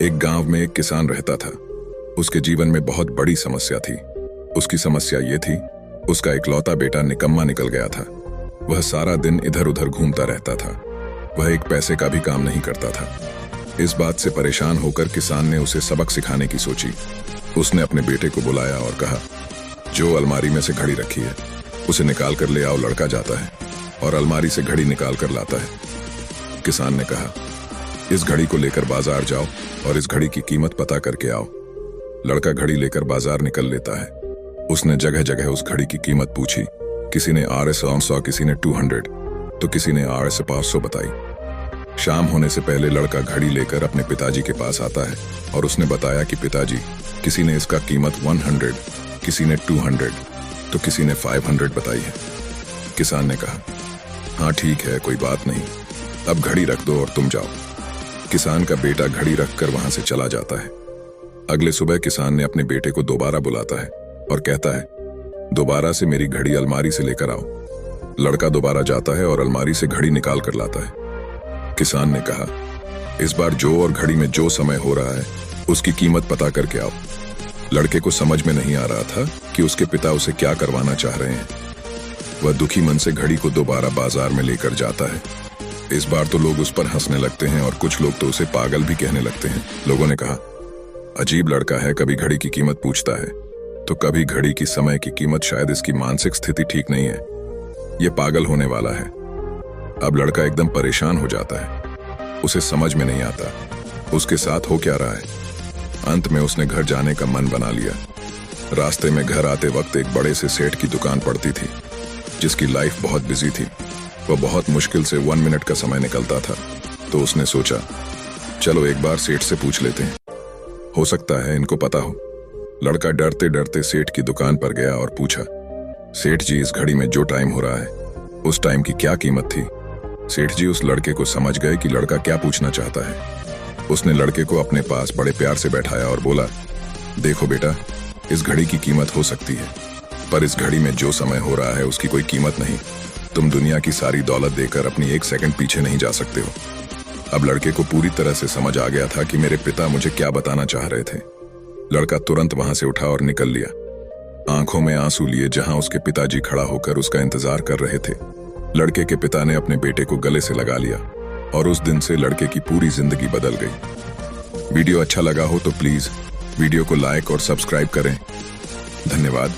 एक गांव में एक किसान रहता था। उसके जीवन में बहुत बड़ी समस्या थी। उसकी समस्या ये थी, उसका इकलौता बेटा निकम्मा निकल गया था। वह सारा दिन इधर उधर घूमता रहता था। वह एक पैसे का भी काम नहीं करता था। इस बात से परेशान होकर किसान ने उसे सबक सिखाने की सोची। उसने अपने बेटे को बुलाया और कहा, जो अलमारी में से घड़ी रखी है उसे निकाल कर ले आओ। लड़का जाता है और अलमारी से घड़ी निकाल कर लाता है। किसान ने कहा, इस घड़ी को लेकर बाजार जाओ और इस घड़ी की कीमत पता करके आओ। लड़का घड़ी लेकर बाजार निकल लेता है। उसने जगह जगह उस घड़ी की कीमत पूछी। किसी ने RS100, किसी ने 200, तो किसी ने RS500 बताई। शाम होने से पहले लड़का घड़ी लेकर अपने पिताजी के पास आता है और उसने बताया कि पिताजी, किसी ने इसका कीमत 100, किसी ने 200, तो किसी ने 500 बताई है। किसान ने कहा, हाँ ठीक है, कोई बात नहीं, अब घड़ी रख दो और तुम जाओ। किसान का बेटा घड़ी रखकर वहां से चला जाता है। अगले सुबह किसान ने अपने बेटे को दोबारा बुलाता है और कहता है, दोबारा से मेरी घड़ी अलमारी से लेकर आओ। लड़का दोबारा जाता है और अलमारी से घड़ी निकाल कर लाता है। किसान ने कहा, इस बार जो और घड़ी में जो समय हो रहा है उसकी कीमत पता करके आओ। लड़के को समझ में नहीं आ रहा था कि उसके पिता उसे क्या करवाना चाह रहे हैं। वह दुखी मन से घड़ी को दोबारा बाजार में लेकर जाता है। इस बार तो लोग उस पर हंसने लगते हैं और कुछ लोग तो उसे पागल भी कहने लगते हैं। लोगों ने कहा, अजीब लड़का है, कभी घड़ी की कीमत पूछता है तो कभी घड़ी की समय की कीमत। शायद इसकी मानसिक स्थिति ठीक नहीं है, ये पागल होने वाला है। अब लड़का एकदम परेशान हो जाता है। उसे समझ में नहीं आता उसके साथ हो क्या रहा है। अंत में उसने घर जाने का मन बना लिया। रास्ते में घर आते वक्त एक बड़े से सेठ की दुकान पड़ती थी, जिसकी लाइफ बहुत बिजी थी। वह बहुत मुश्किल से 1 मिनट का समय निकलता था। तो उसने सोचा, चलो एक बार सेठ से पूछ लेते हैं, हो सकता है इनको पता हो। लड़का डरते डरते सेठ की दुकान पर गया और पूछा, सेठ जी, इस घड़ी में जो टाइम हो रहा है उस टाइम की क्या कीमत थी। सेठ जी उस लड़के को समझ गए कि लड़का क्या पूछना चाहता है। उसने लड़के को अपने पास बड़े प्यार से बैठाया और बोला, देखो बेटा, इस घड़ी की कीमत हो सकती है, पर इस घड़ी में जो समय हो रहा है उसकी कोई कीमत नहीं। तुम दुनिया की सारी दौलत देकर अपनी 1 सेकंड पीछे नहीं जा सकते हो। अब लड़के को पूरी तरह से समझ आ गया था कि मेरे पिता मुझे क्या बताना चाह रहे थे। लड़का तुरंत वहां से उठा और निकल लिया, आंखों में आंसू लिए, जहां उसके पिताजी खड़ा होकर उसका इंतजार कर रहे थे। लड़के के पिता ने अपने बेटे को गले से लगा लिया और उस दिन से लड़के की पूरी जिंदगी बदल गई। वीडियो अच्छा लगा हो तो प्लीज वीडियो को लाइक और सब्सक्राइब करें। धन्यवाद।